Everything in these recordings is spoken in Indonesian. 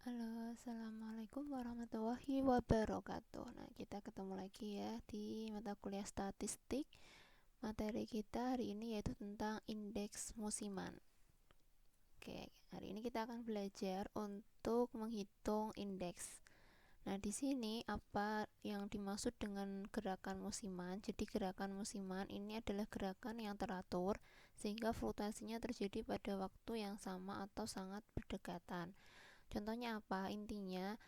Halo, assalamualaikum warahmatullahi wabarakatuh. Nah, kita ketemu lagi ya di mata kuliah statistik. Materi kita hari ini yaitu tentang indeks musiman. Oke, hari ini kita akan belajar untuk menghitung indeks. Nah, di sini apa yang dimaksud dengan gerakan musiman? Jadi, gerakan musiman ini adalah gerakan yang teratur sehingga fluktuasinya terjadi pada waktu yang sama atau sangat berdekatan. Contohnya apa? Intinya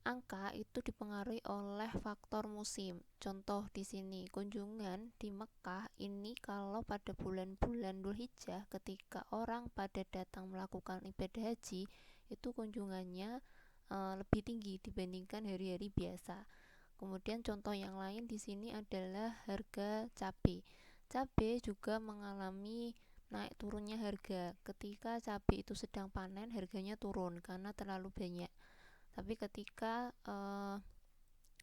angka itu dipengaruhi oleh faktor musim. Contoh di sini, kunjungan di Mekah ini kalau pada bulan-bulan Dzulhijjah ketika orang pada datang melakukan ibadah haji, itu kunjungannya lebih tinggi dibandingkan hari-hari biasa. Kemudian contoh yang lain di sini adalah harga cabai. Cabai juga mengalami naik turunnya harga. Ketika cabai itu sedang panen, harganya turun karena terlalu banyak. Tapi ketika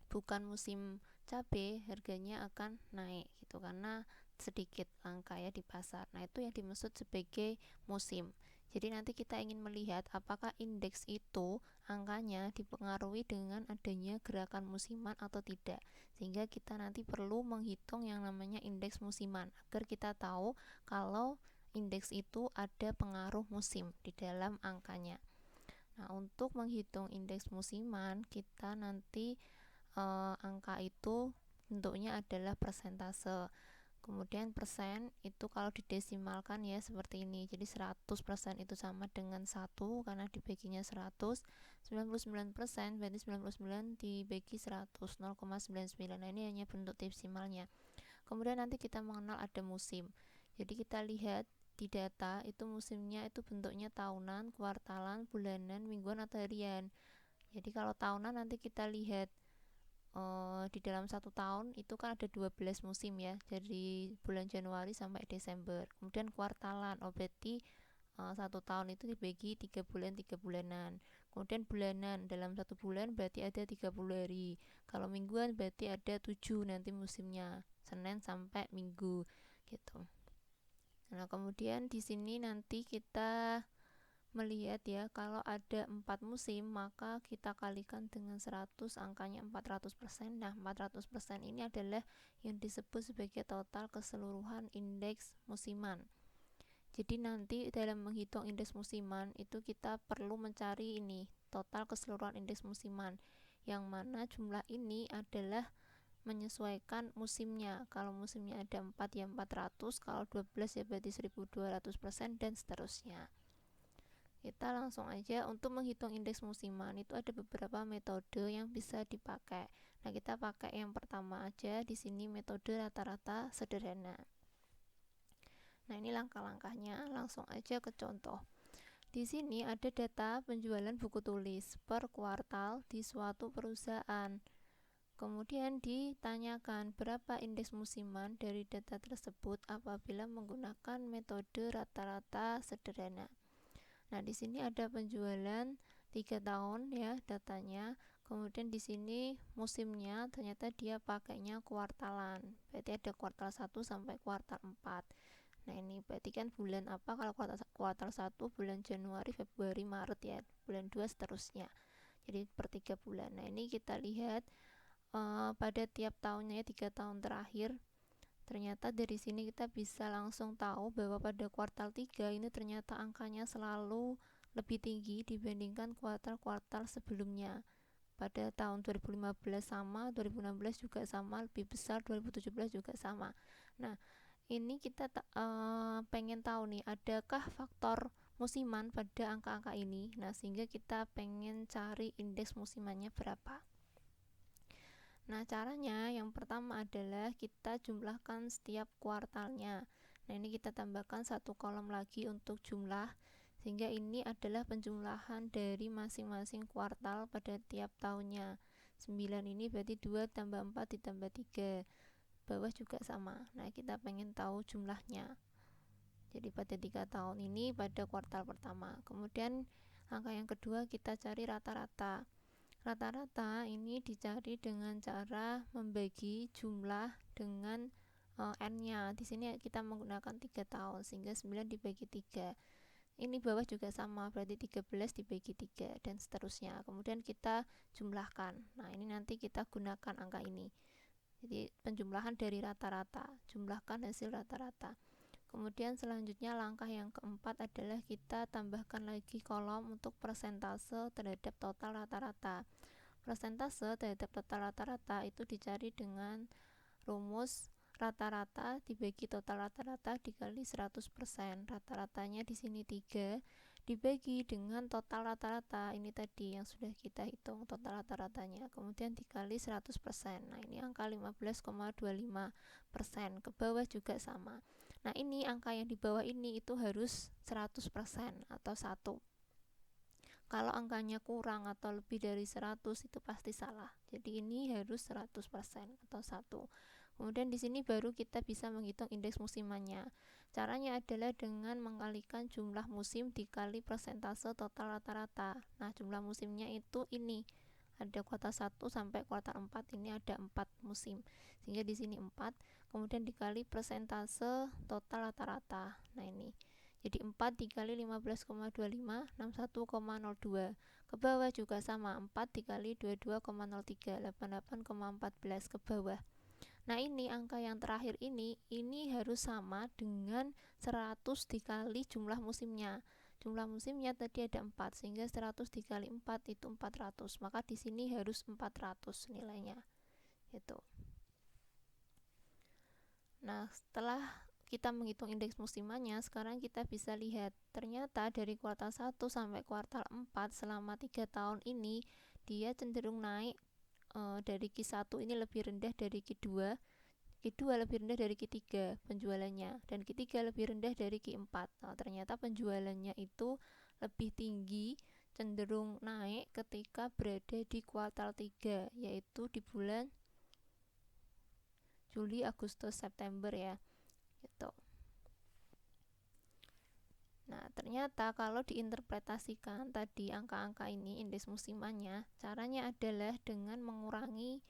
bukan musim cabai, harganya akan naik gitu karena sedikit langka ya di pasar. Nah, itu yang dimaksud sebagai musim. Jadi nanti kita ingin melihat apakah indeks itu angkanya dipengaruhi dengan adanya gerakan musiman atau tidak. Sehingga kita nanti perlu menghitung yang namanya indeks musiman agar kita tahu kalau indeks itu ada pengaruh musim di dalam angkanya. Nah, untuk menghitung indeks musiman, kita nanti angka itu bentuknya adalah persentase. Kemudian persen itu kalau didesimalkan ya seperti ini. Jadi 100% itu sama dengan 1 karena dibaginya 100. 99% berarti 99 dibagi 100, 0,99. Nah, ini hanya bentuk desimalnya. Kemudian nanti kita mengenal ada musim. Jadi kita lihat di data itu musimnya itu bentuknya tahunan, kuartalan, bulanan, mingguan atau harian. Jadi kalau tahunan nanti kita lihat di dalam satu tahun itu kan ada 12 musim ya, dari bulan Januari sampai Desember. Kemudian kuartalan, berarti satu tahun itu dibagi 3 bulan 3 bulanan. Kemudian bulanan, dalam satu bulan berarti ada 30 hari. Kalau mingguan berarti ada 7 nanti musimnya, Senin sampai Minggu gitu. Nah, kemudian di sini nanti kita melihat ya, kalau ada 4 musim maka kita kalikan dengan 100, angkanya 400%. Nah, 400% ini adalah yang disebut sebagai total keseluruhan indeks musiman. Jadi nanti dalam menghitung indeks musiman itu kita perlu mencari ini total keseluruhan indeks musiman, yang mana jumlah ini adalah menyesuaikan musimnya. Kalau musimnya ada 4 ya 400, kalau 12 ya berarti 1200% dan seterusnya. Kita langsung aja untuk menghitung indeks musiman itu ada beberapa metode yang bisa dipakai. Nah, kita pakai yang pertama aja di sini, metode rata-rata sederhana. Nah, ini langkah-langkahnya, langsung aja ke contoh. Di sini ada data penjualan buku tulis per kuartal di suatu perusahaan. Kemudian ditanyakan berapa indeks musiman dari data tersebut apabila menggunakan metode rata-rata sederhana. Nah, di sini ada penjualan 3 tahun ya datanya. Kemudian di sini musimnya ternyata dia pakainya kuartalan. Berarti ada kuartal 1 sampai kuartal 4. Nah, ini berarti kan bulan apa? Kalau kuartal 1 bulan Januari, Februari, Maret ya. Bulan 2 seterusnya. Jadi per 3 bulan. Nah, ini kita lihat pada tiap tahunnya ya, 3 tahun terakhir. Ternyata dari sini kita bisa langsung tahu bahwa pada kuartal 3 ini ternyata angkanya selalu lebih tinggi dibandingkan kuartal-kuartal sebelumnya. Pada tahun 2015 sama, 2016 juga sama, lebih besar, 2017 juga sama. Nah, ini kita pengen tahu nih, adakah faktor musiman pada angka-angka ini. Nah, sehingga kita pengen cari indeks musimannya berapa. Nah, caranya yang pertama adalah kita jumlahkan setiap kuartalnya. Nah, ini kita tambahkan satu kolom lagi untuk jumlah, sehingga ini adalah penjumlahan dari masing-masing kuartal pada tiap tahunnya. 9 ini berarti 2 tambah 4 ditambah 3. Bawah juga sama. Nah, kita pengen tahu jumlahnya. Jadi pada 3 tahun ini pada kuartal pertama. Kemudian angka yang kedua kita cari rata-rata. Rata-rata ini dicari dengan cara membagi jumlah dengan n-nya. Di sini kita menggunakan 3 tahun sehingga 9 dibagi 3. ini bawah juga sama, berarti 13 dibagi 3 dan seterusnya. Kemudian kita jumlahkan. Nah, ini nanti kita gunakan angka ini. Jadi penjumlahan dari rata-rata, jumlahkan hasil rata-rata. Kemudian selanjutnya langkah yang keempat adalah kita tambahkan lagi kolom untuk persentase terhadap total rata-rata. Persentase terhadap total rata-rata itu dicari dengan rumus rata-rata dibagi total rata-rata dikali 100%. Rata-ratanya di sini 3 dibagi dengan total rata-rata, ini tadi yang sudah kita hitung total rata-ratanya, kemudian dikali 100%. Nah, ini angka 15,25%. Ke bawah juga sama. Nah, ini angka yang di bawah ini itu harus 100% atau 1. Kalau angkanya kurang atau lebih dari 100 itu pasti salah. Jadi ini harus 100% atau 1. Kemudian di sini baru kita bisa menghitung indeks musimannya. Caranya adalah dengan mengkalikan jumlah musim dikali persentase total rata-rata. Nah, jumlah musimnya itu ini. Ada kuartal 1 sampai kuartal 4, ini ada 4 musim. Sehingga di sini 4, kemudian dikali persentase total rata-rata. Nah, ini. Jadi 4 dikali 15,25, 61,02. Ke bawah juga sama, 4 dikali 22,03, 88,14 ke bawah. Nah, ini angka yang terakhir ini harus sama dengan 100 dikali jumlah musimnya. Jumlah musimnya tadi ada 4, sehingga 100 dikali 4 itu 400. Maka di sini harus 400 nilainya. Gitu. Nah, setelah kita menghitung indeks musimannya, sekarang kita bisa lihat ternyata dari kuartal 1 sampai kuartal 4 selama 3 tahun ini dia cenderung naik. Dari Q1 ini lebih rendah dari Q2, Q2 lebih rendah dari Q3 penjualannya, dan Q3 lebih rendah dari Q4. Nah, ternyata penjualannya itu lebih tinggi, cenderung naik ketika berada di kuartal 3, yaitu di bulan Juli, Agustus, September ya. Gitu. Nah, ternyata kalau diinterpretasikan tadi angka-angka ini, indeks musimannya, caranya adalah dengan mengurangi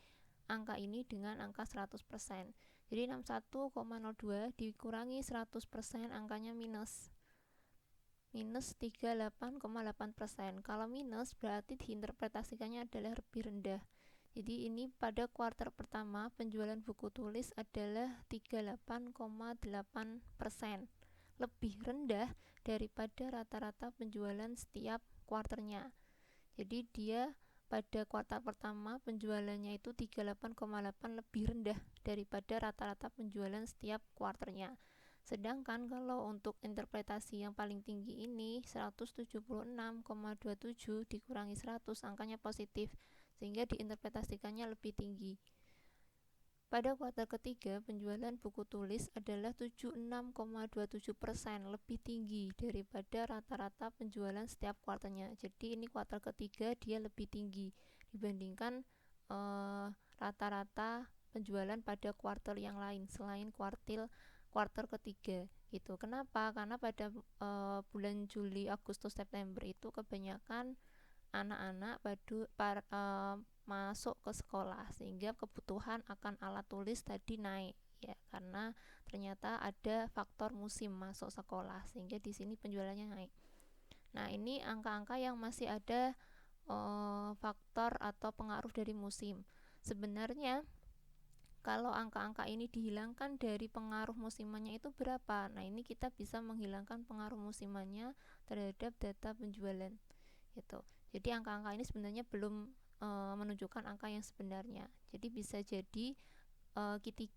angka ini dengan angka 100%. Jadi 61,02 dikurangi 100%, angkanya minus 38,8%. Kalau minus berarti diinterpretasikannya adalah lebih rendah. Jadi ini pada kuartal pertama penjualan buku tulis adalah 38,8%, lebih rendah daripada rata-rata penjualan setiap kuartalnya. Jadi dia pada kuartal pertama penjualannya itu 38,8, lebih rendah daripada rata-rata penjualan setiap kuartalnya. Sedangkan kalau untuk interpretasi yang paling tinggi ini 176,27 dikurangi 100, angkanya positif, sehingga diinterpretasikannya lebih tinggi. Pada kuartal ketiga, penjualan buku tulis adalah 76,27%, lebih tinggi daripada rata-rata penjualan setiap kuartalnya. Jadi ini kuartal ketiga dia lebih tinggi dibandingkan rata-rata penjualan pada kuartal yang lain selain kuartal ketiga. Gitu. Kenapa? Karena pada bulan Juli, Agustus, September itu kebanyakan anak-anak masuk ke sekolah, sehingga kebutuhan akan alat tulis tadi naik ya, karena ternyata ada faktor musim masuk sekolah, sehingga di sini penjualannya naik. Nah, ini angka-angka yang masih ada faktor atau pengaruh dari musim. Sebenarnya kalau angka-angka ini dihilangkan dari pengaruh musimannya itu berapa? Nah, ini kita bisa menghilangkan pengaruh musimannya terhadap data penjualan gitu. Jadi angka-angka ini sebenarnya belum menunjukkan angka yang sebenarnya. Jadi bisa jadi Q3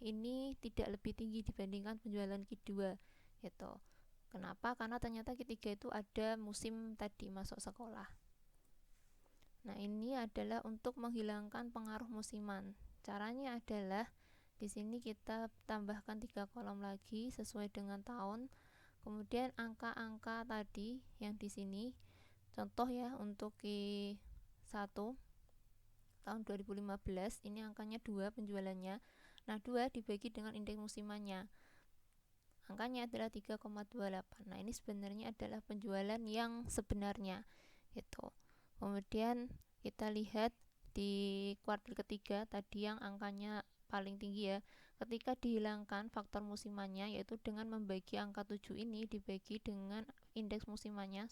ini tidak lebih tinggi dibandingkan penjualan Q2 gitu. Kenapa? Karena ternyata Q3 itu ada musim tadi masuk sekolah. Nah, ini adalah untuk menghilangkan pengaruh musiman. Caranya adalah di sini kita tambahkan 3 kolom lagi sesuai dengan tahun. Kemudian angka-angka tadi yang di sini, contoh ya, untuk Q1 tahun 2015 ini angkanya 2 penjualannya. Nah, 2 dibagi dengan indeks musimannya, angkanya adalah 3,28. Nah, ini sebenarnya adalah penjualan yang sebenarnya gitu. Kemudian kita lihat di kuartal ketiga tadi yang angkanya paling tinggi ya, Ketika dihilangkan faktor musimannya, yaitu dengan membagi angka 7 ini dibagi dengan indeks musimannya